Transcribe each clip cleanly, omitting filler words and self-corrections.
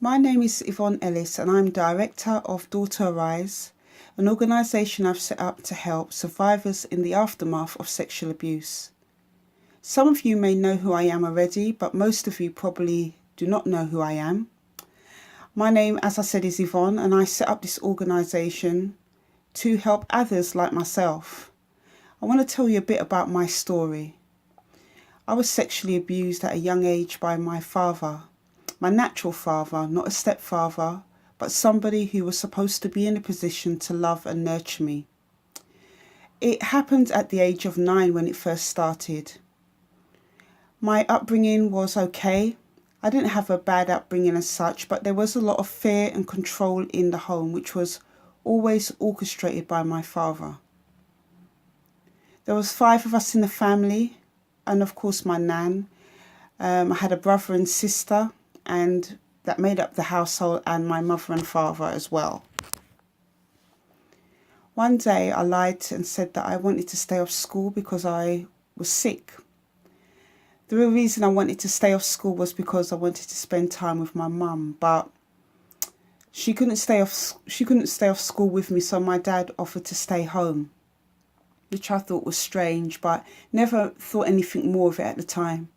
My name is Yvonne Ellis and I'm Director of Daughter Arise, an organisation I've set up to help survivors in the aftermath of sexual abuse. Some of you may know who I am already, but most of you probably do not know who I am. My name, as I said, is Yvonne and I set up this organisation to help others like myself. I want to tell you a bit about my story. I was sexually abused at a young age by my father. My natural father, not a stepfather, but somebody who was supposed to be in a position to love and nurture me. It happened at the age of 9 when it first started. My upbringing was okay. I didn't have a bad upbringing as such, but there was a lot of fear and control in the home, which was always orchestrated by my father. There was 5 of us in the family, and of course my nan. I had a brother and sister, and that made up the household, and my mother and father as well. One day I lied and said that I wanted to stay off school because I was sick. The real reason I wanted to stay off school was because I wanted to spend time with my mum, but she couldn't stay off school with me, so my dad offered to stay home, which I thought was strange, but never thought anything more of it at the time.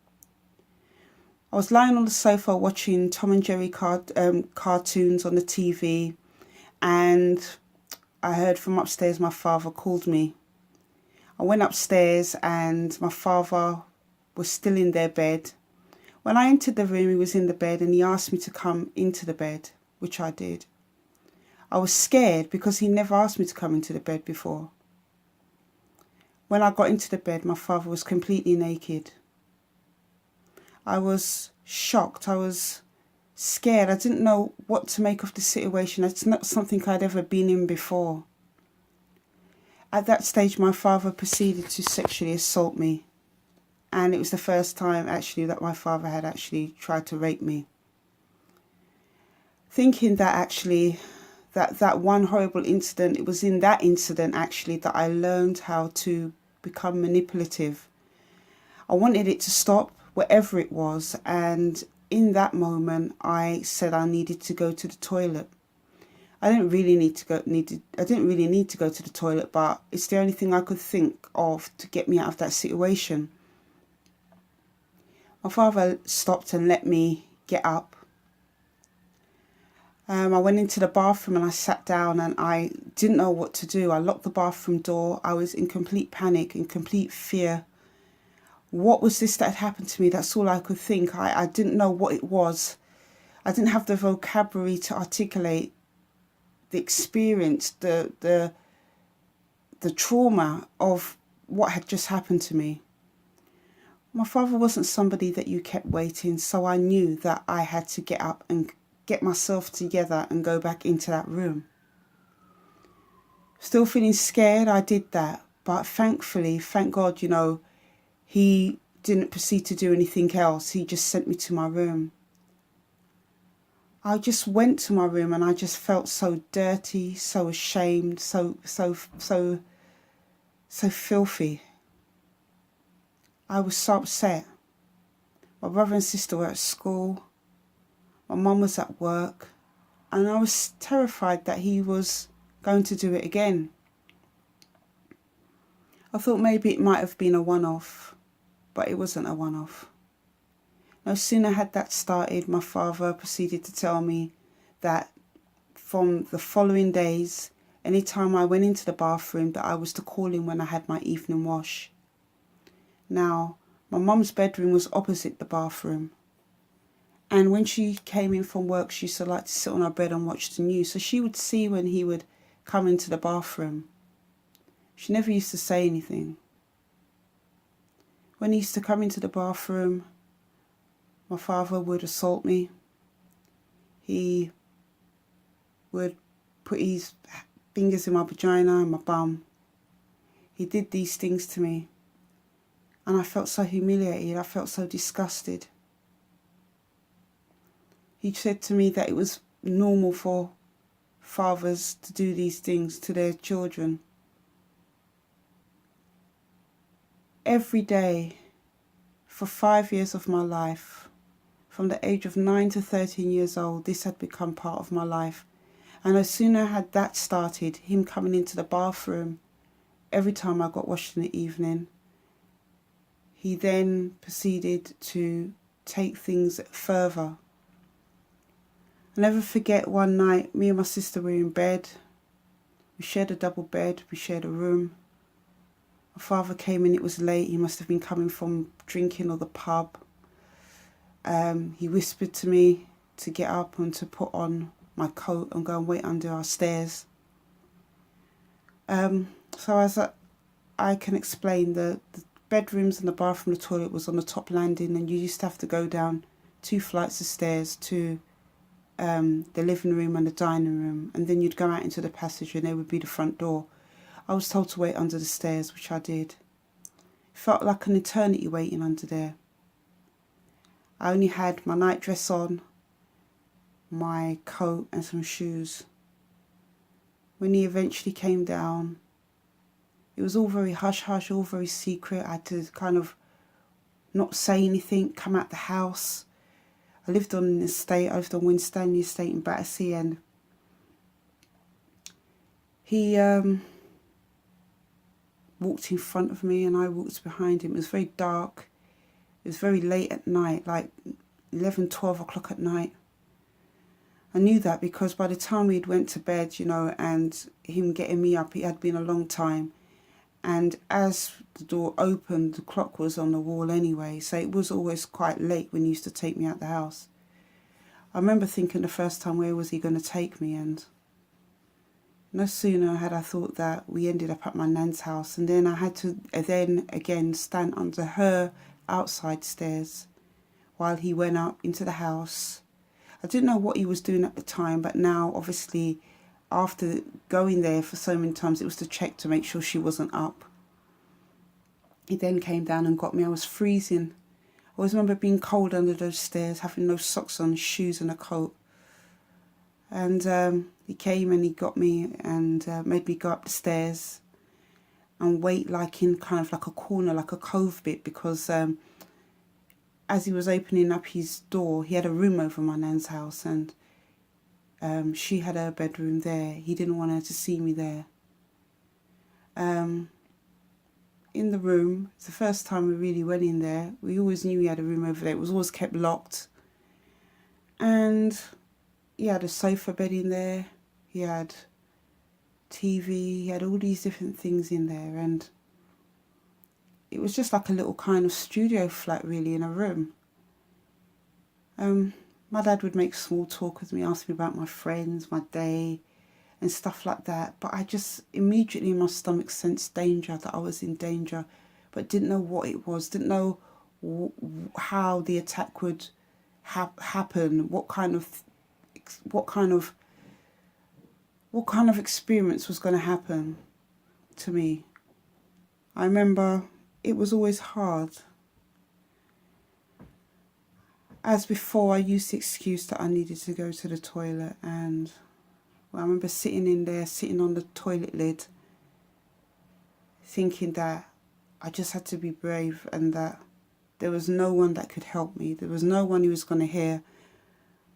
I was lying on the sofa watching Tom and Jerry cartoons on the TV, and I heard from upstairs my father called me. I went upstairs and my father was still in their bed. When I entered the room, he was in the bed and he asked me to come into the bed, which I did. I was scared because he never asked me to come into the bed before. When I got into the bed, my father was completely naked. I was shocked. I was scared. I didn't know what to make of the situation. It's not something I'd ever been in before. At that stage, my father proceeded to sexually assault me. And it was the first time actually that my father had actually tried to rape me. Thinking that actually that one horrible incident, it was in that incident actually that I learned how to become manipulative. I wanted it to stop, whatever it was, and in that moment I said I needed to go to the toilet. I didn't really need to go to the toilet, but it's the only thing I could think of to get me out of that situation. My father stopped and let me get up. I went into the bathroom and I sat down and I didn't know what to do. I locked the bathroom door. I was in complete panic, in complete fear. What was this that had happened to me? That's all I could think. I didn't know what it was. I didn't have the vocabulary to articulate the experience, the trauma of what had just happened to me. My father wasn't somebody that you kept waiting, so I knew that I had to get up and get myself together and go back into that room. Still feeling scared, I did that. But thankfully, thank God, he didn't proceed to do anything else. He just sent me to my room. I just went to my room and I just felt so dirty, so ashamed, so filthy. I was so upset. My brother and sister were at school. My mum was at work. And I was terrified that he was going to do it again. I thought maybe it might have been a one-off, but it wasn't a one-off. No sooner had that started, my father proceeded to tell me that from the following days, any time I went into the bathroom, that I was to call him when I had my evening wash. Now, my mum's bedroom was opposite the bathroom. And when she came in from work, she used to like to sit on her bed and watch the news. So she would see when he would come into the bathroom. She never used to say anything. When he used to come into the bathroom, my father would assault me. He would put his fingers in my vagina and my bum. He did these things to me. And I felt so humiliated. I felt so disgusted. He said to me that it was normal for fathers to do these things to their children. Every day, for 5 years of my life, From the age of 9 to 13 years old, this had become part of my life. And no sooner had that started, him coming into the bathroom every time I got washed in the evening, he then proceeded to take things further. I'll never forget one night, me and my sister were in bed. We shared a double bed, we shared a room. My father came in, it was late, he must have been coming from drinking or the pub. He whispered to me to get up and to put on my coat and go and wait under our stairs. So as I can explain, the bedrooms and the bathroom, the toilet was on the top landing, and you used to have to go down 2 flights of stairs to the living room and the dining room, and then you'd go out into the passage and there would be the front door. I was told to wait under the stairs, which I did. It felt like an eternity waiting under there. I only had my nightdress on, my coat and some shoes. When he eventually came down, it was all very hush-hush, all very secret. I had to kind of not say anything, come out the house. I lived on an estate, I lived on Winstanley Estate in Battersea, and he walked in front of me and I walked behind him. It was very dark. It was very late at night, like 11, 12 o'clock at night. I knew that because by the time we'd went to bed, and him getting me up, it had been a long time. And as the door opened, the clock was on the wall anyway, so it was always quite late when he used to take me out the house. I remember thinking the first time, where was he going to take me? And no sooner had I thought that, we ended up at my nan's house, and then I had to then again stand under her outside stairs while he went up into the house. I didn't know what he was doing at the time, but now obviously after going there for so many times, it was to check to make sure she wasn't up. He then came down and got me. I was freezing. I always remember being cold under those stairs, having no socks on, shoes and a coat. And he came and he got me and made me go up the stairs and wait like in kind of like a corner, like a cove bit, because as he was opening up his door, he had a room over my nan's house, and she had her bedroom there. He didn't want her to see me there. In the room, it's the first time we really went in there. We always knew he had a room over there. It was always kept locked. And he had a sofa bed in there. He had TV. He had all these different things in there. And it was just like a little kind of studio flat, really, in a room. My dad would make small talk with me, ask me about my friends, my day, and stuff like that. But I just immediately in my stomach sensed danger, that I was in danger, but didn't know what it was, didn't know how the attack would happen, what kind of experience was going to happen to me. I remember it was always hard. As before, I used the excuse that I needed to go to the toilet, and I remember sitting in there, sitting on the toilet lid, thinking that I just had to be brave and that there was no one that could help me. There was no one who was going to hear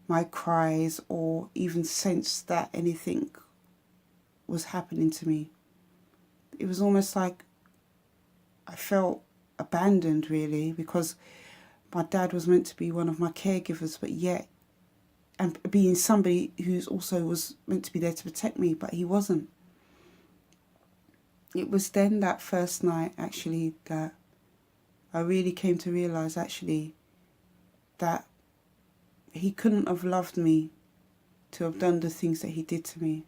my cries or even sense that anything was happening to me. It was almost like I felt abandoned, really, because my dad was meant to be one of my caregivers, but yet, and being somebody who's also was meant to be there to protect me, but he wasn't. It was then that first night, actually, that I really came to realise, actually, that he couldn't have loved me to have done the things that he did to me.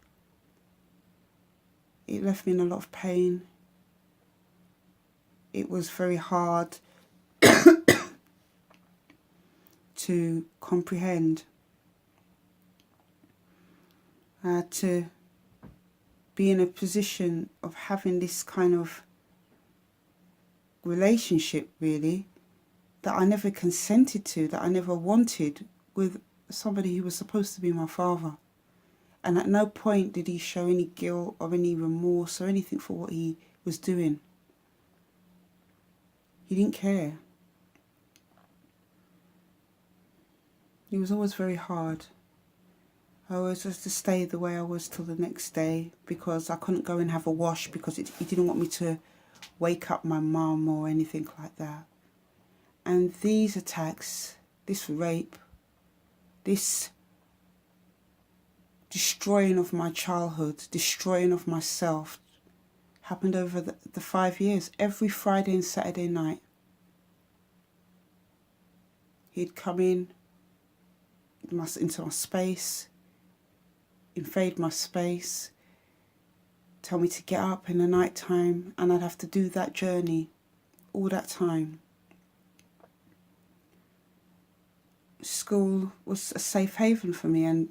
It left me in a lot of pain. It was very hard to comprehend. I had to be in a position of having this kind of relationship, really, that I never consented to, that I never wanted, with somebody who was supposed to be my father. And at no point did he show any guilt or any remorse or anything for what he was doing. He didn't care. It was always very hard. I always had to stay the way I was till the next day because I couldn't go and have a wash because he didn't want me to wake up my mum or anything like that. And these attacks, this rape, this destroying of my childhood, destroying of myself, happened over the 5 years. Every Friday and Saturday night, he'd come into my space, invade my space, tell me to get up in the night time, and I'd have to do that journey all that time. School was a safe haven for me, and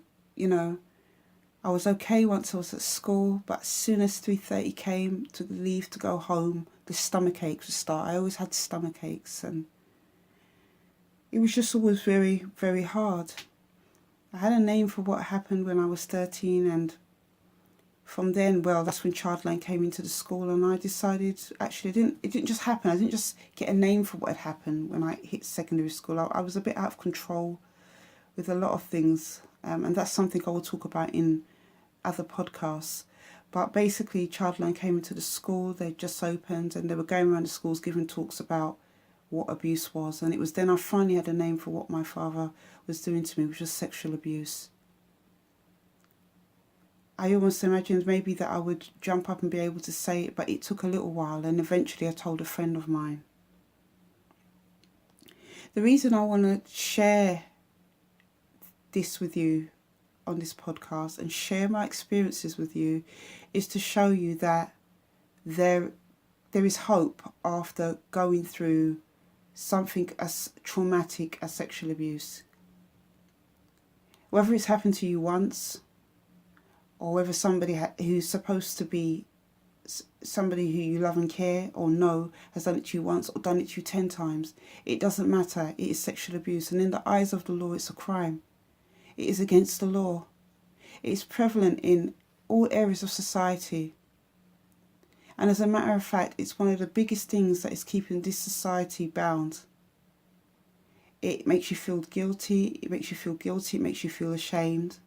I was okay once I was at school, but as soon as 3:30 came to leave to go home, the stomach aches would start. I always had stomach aches, and it was just always very, very hard. I had a name for what happened when I was 13, and from then, that's when Childline came into the school, and I decided, actually, it didn't just happen. I didn't just get a name for what had happened when I hit secondary school. I was a bit out of control with a lot of things, and that's something I will talk about in other podcasts. But basically, Childline came into the school. They just opened, and they were going around the schools giving talks about what abuse was. And it was then I finally had a name for what my father was doing to me, which was sexual abuse. I almost imagined maybe that I would jump up and be able to say it, but it took a little while, and eventually I told a friend of mine. The reason I want to share this with you on this podcast and share my experiences with you is to show you that there is hope after going through something as traumatic as sexual abuse. Whether it's happened to you once, or whether somebody who's supposed to be somebody who you love and care or know has done it to you once or done it to you 10 times, it doesn't matter. It is sexual abuse, and in the eyes of the law, it's a crime. It is against the law. It is prevalent in all areas of society. And as a matter of fact, it's one of the biggest things that is keeping this society bound. It makes you feel guilty. It makes you feel ashamed.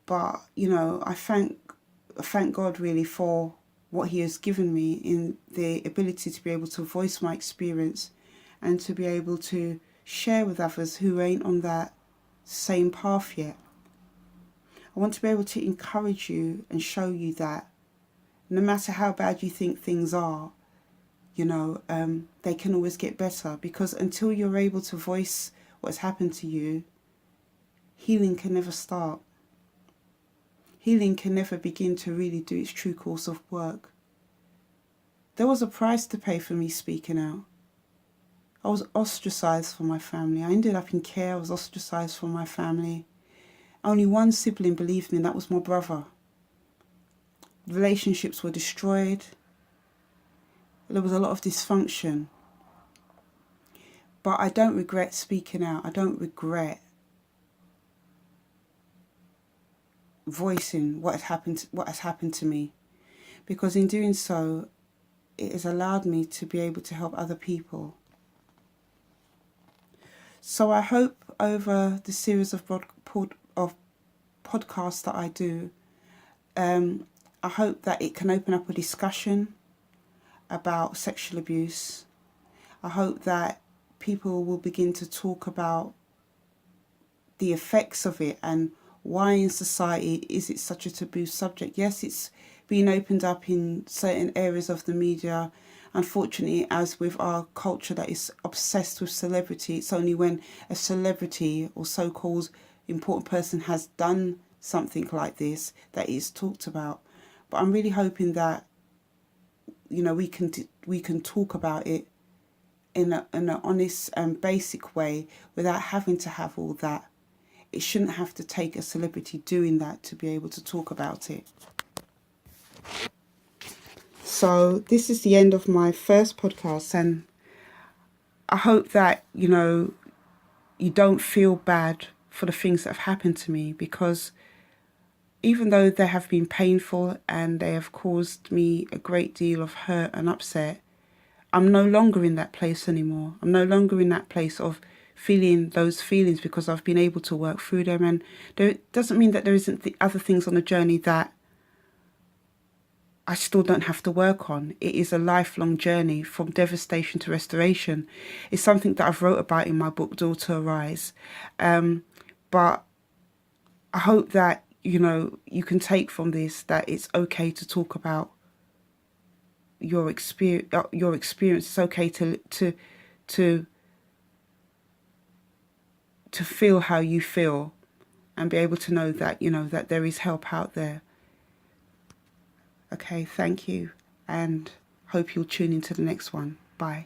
But, I thank God really for what he has given me in the ability to be able to voice my experience and to be able to share with others who ain't on that same path yet. I want to be able to encourage you and show you that no matter how bad you think things are, they can always get better, because until you're able to voice what's happened to you, healing can never start. Healing can never begin to really do its true course of work. There was a price to pay for me speaking out. I was ostracized from my family. I ended up in care. I was ostracized from my family. Only one sibling believed me, and that was my brother. Relationships were destroyed. There was a lot of dysfunction. But I don't regret speaking out. I don't regret voicing what has happened to me, because in doing so, it has allowed me to be able to help other people. So I hope over the series of podcasts that I do, I hope that it can open up a discussion about sexual abuse. I hope that people will begin to talk about the effects of it and why in society is it such a taboo subject. Yes, it's been opened up in certain areas of the media. Unfortunately, as with our culture that is obsessed with celebrity, it's only when a celebrity or so-called important person has done something like this that is talked about. But I'm really hoping that we can talk about it in an honest and basic way without having to have all that. It shouldn't have to take a celebrity doing that to be able to talk about it. So this is the end of my first podcast, and I hope that, you don't feel bad for the things that have happened to me, because even though they have been painful and they have caused me a great deal of hurt and upset, I'm no longer in that place anymore. I'm no longer in that place of feeling those feelings because I've been able to work through them. And it doesn't mean that there isn't the other things on the journey that I still don't have to work on. It is a lifelong journey from devastation to restoration. It's something that I've wrote about in my book, Daughter Arise. But I hope that, you know, you can take from this that it's okay to talk about your experience. It's okay to feel how you feel, and be able to know that, you know, that there is help out there. Okay, thank you, and hope you'll tune into the next one. Bye.